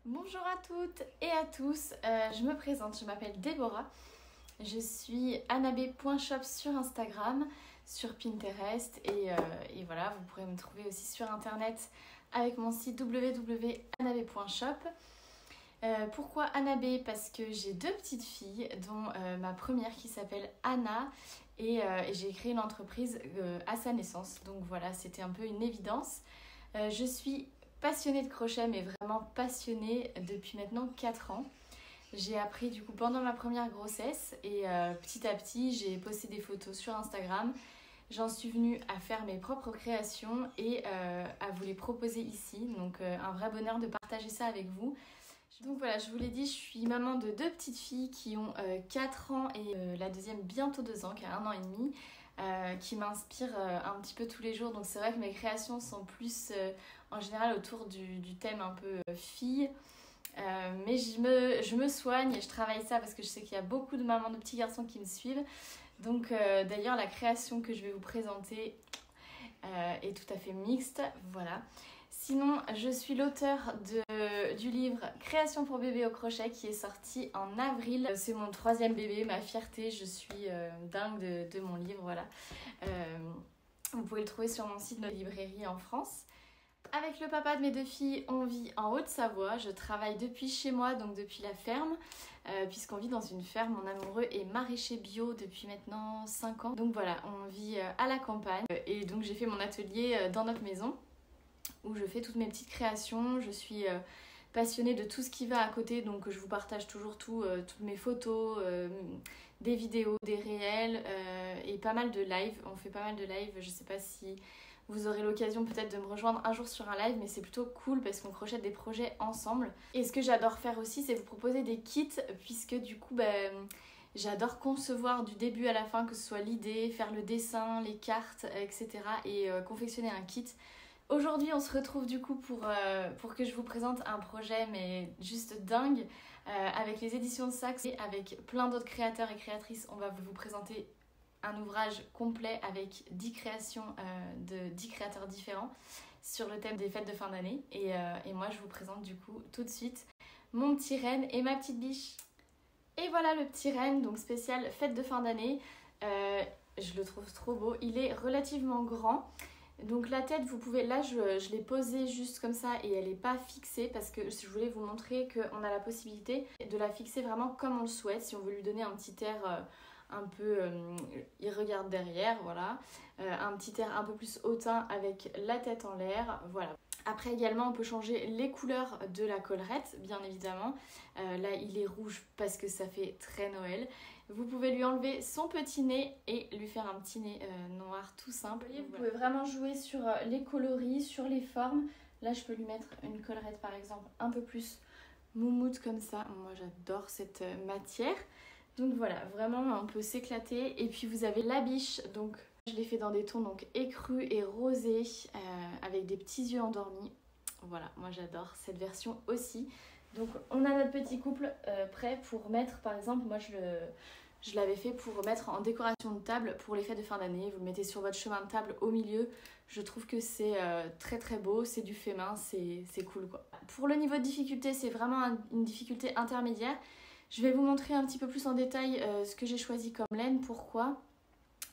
Bonjour à toutes et à tous, je me présente, je m'appelle Déborah, je suis anabe.shop sur Instagram, sur Pinterest et voilà, vous pourrez me trouver aussi sur internet avec mon site www.anabe.shop. Pourquoi Anabe? Parce que j'ai deux petites filles, dont ma première qui s'appelle Anna et j'ai créé une entreprise à sa naissance, donc voilà, c'était un peu une évidence. Je suis passionnée de crochet, mais vraiment passionnée depuis maintenant 4 ans. J'ai appris du coup pendant ma première grossesse et petit à petit j'ai posté des photos sur Instagram. J'en suis venue à faire mes propres créations et à vous les proposer ici. Donc un vrai bonheur de partager ça avec vous. Donc voilà, je vous l'ai dit, je suis maman de deux petites filles qui ont 4 ans et la deuxième bientôt 2 ans, qui a 1 an et demi. Qui m'inspire un petit peu tous les jours. Donc c'est vrai que mes créations sont plus en général autour du thème un peu fille. Mais je me soigne et je travaille ça parce que je sais qu'il y a beaucoup de mamans de petits garçons qui me suivent. Donc d'ailleurs la création que je vais vous présenter est tout à fait mixte. Voilà. Sinon, je suis l'auteur du livre Création pour bébé au crochet qui est sorti en avril. C'est mon 3e bébé, ma fierté. Je suis dingue de mon livre, voilà. Vous pouvez le trouver sur mon site de librairie en France. Avec le papa de mes deux filles, on vit en Haute-Savoie. Je travaille depuis chez moi, donc depuis la ferme, puisqu'on vit dans une ferme. Mon amoureux est maraîcher bio depuis maintenant 5 ans. Donc voilà, on vit à la campagne. Et donc j'ai fait mon atelier dans notre maison, où je fais toutes mes petites créations. Je suis passionnée de tout ce qui va à côté, donc je vous partage toujours toutes mes photos, des vidéos, des réels et pas mal de lives. On fait pas mal de lives, je sais pas si vous aurez l'occasion peut-être de me rejoindre un jour sur un live, mais c'est plutôt cool parce qu'on crochette des projets ensemble. Et ce que j'adore faire aussi, c'est vous proposer des kits, puisque du coup, j'adore concevoir du début à la fin, que ce soit l'idée, faire le dessin, les cartes, etc. et confectionner un kit. Aujourd'hui, on se retrouve du coup pour que je vous présente un projet mais juste dingue avec les éditions de Saxe et avec plein d'autres créateurs et créatrices. On va vous présenter un ouvrage complet avec 10 créations de 10 créateurs différents sur le thème des fêtes de fin d'année. Et moi, je vous présente du coup tout de suite mon petit renne et ma petite biche. Et voilà le petit renne, donc spécial fête de fin d'année. Je le trouve trop beau. Il est relativement grand. Donc la tête, vous pouvez, là je l'ai posée juste comme ça et elle n'est pas fixée parce que je voulais vous montrer qu'on a la possibilité de la fixer vraiment comme on le souhaite. Si on veut lui donner un petit air un peu, il regarde derrière, voilà, un petit air un peu plus hautain avec la tête en l'air, voilà. Après également on peut changer les couleurs de la collerette, bien évidemment. Là il est rouge parce que ça fait très Noël. Vous pouvez lui enlever son petit nez et lui faire un petit nez noir tout simple. Vous pouvez vraiment jouer sur les coloris, sur les formes. Là je peux lui mettre une collerette par exemple un peu plus moumoute comme ça. Moi j'adore cette matière. Donc voilà, vraiment on peut s'éclater. Et puis vous avez la biche, donc je l'ai fait dans des tons donc écrus et rosés avec des petits yeux endormis. Voilà, moi j'adore cette version aussi. Donc on a notre petit couple prêt pour mettre, par exemple, moi je l'avais fait pour mettre en décoration de table pour les fêtes de fin d'année. Vous le mettez sur votre chemin de table au milieu. Je trouve que c'est très très beau, c'est du fait main, c'est cool quoi. Pour le niveau de difficulté, c'est vraiment une difficulté intermédiaire. Je vais vous montrer un petit peu plus en détail ce que j'ai choisi comme laine, pourquoi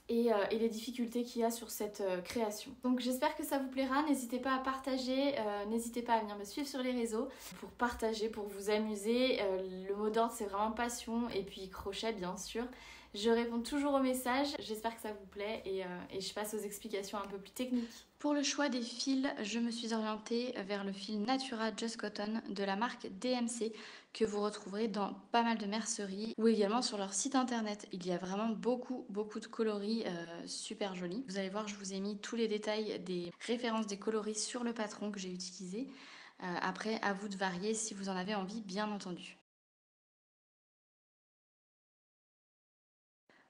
et les difficultés qu'il y a sur cette création. Donc j'espère que ça vous plaira, n'hésitez pas à partager, n'hésitez pas à venir me suivre sur les réseaux pour partager, pour vous amuser. Le mot d'ordre c'est vraiment passion et puis crochet bien sûr. Je réponds toujours aux messages, j'espère que ça vous plaît et je passe aux explications un peu plus techniques. Pour le choix des fils, je me suis orientée vers le fil Natura Just Cotton de la marque DMC que vous retrouverez dans pas mal de merceries ou également sur leur site internet. Il y a vraiment beaucoup de coloris super jolis. Vous allez voir, je vous ai mis tous les détails des références des coloris sur le patron que j'ai utilisé. Après, à vous de varier si vous en avez envie, bien entendu.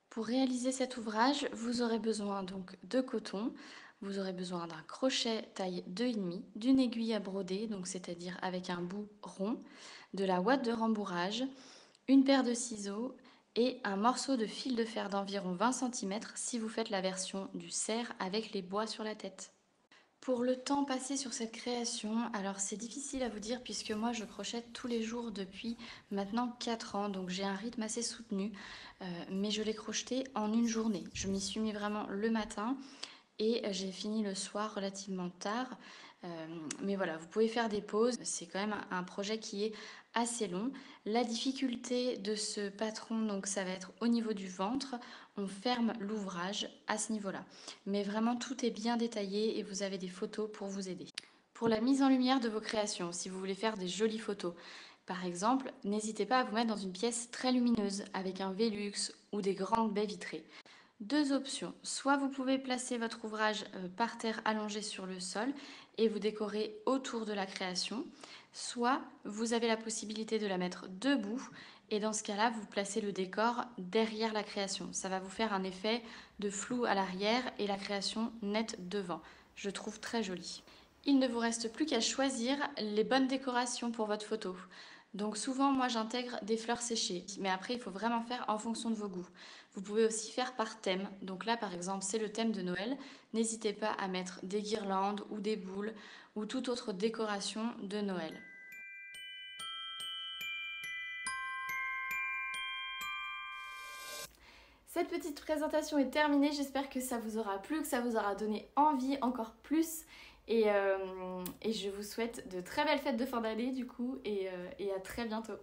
Pour réaliser cet ouvrage, vous aurez besoin donc de coton, vous aurez besoin d'un crochet taille 2,5, d'une aiguille à broder, donc c'est-à-dire avec un bout rond, de la ouate de rembourrage, une paire de ciseaux et un morceau de fil de fer d'environ 20 cm si vous faites la version du cerf avec les bois sur la tête. Pour le temps passé sur cette création, alors c'est difficile à vous dire puisque moi je crochète tous les jours depuis maintenant 4 ans, donc j'ai un rythme assez soutenu, mais je l'ai crocheté en une journée. Je m'y suis mis vraiment le matin et j'ai fini le soir relativement tard. Mais voilà, vous pouvez faire des pauses, c'est quand même un projet qui est assez long. La difficulté de ce patron, donc ça va être au niveau du ventre, on ferme l'ouvrage à ce niveau-là. Mais vraiment tout est bien détaillé et vous avez des photos pour vous aider. Pour la mise en lumière de vos créations, si vous voulez faire des jolies photos, par exemple, n'hésitez pas à vous mettre dans une pièce très lumineuse avec un Velux ou des grandes baies vitrées. Deux options, soit vous pouvez placer votre ouvrage par terre allongé sur le sol et vous décorez autour de la création, soit vous avez la possibilité de la mettre debout et dans ce cas-là, vous placez le décor derrière la création. Ça va vous faire un effet de flou à l'arrière et la création nette devant. Je trouve très joli. Il ne vous reste plus qu'à choisir les bonnes décorations pour votre photo. Donc souvent, moi, j'intègre des fleurs séchées, mais après, il faut vraiment faire en fonction de vos goûts. Vous pouvez aussi faire par thème. Donc là, par exemple, c'est le thème de Noël. N'hésitez pas à mettre des guirlandes ou des boules ou toute autre décoration de Noël. Cette petite présentation est terminée, j'espère que ça vous aura plu, que ça vous aura donné envie encore plus. Et je vous souhaite de très belles fêtes de fin d'année du coup et à très bientôt.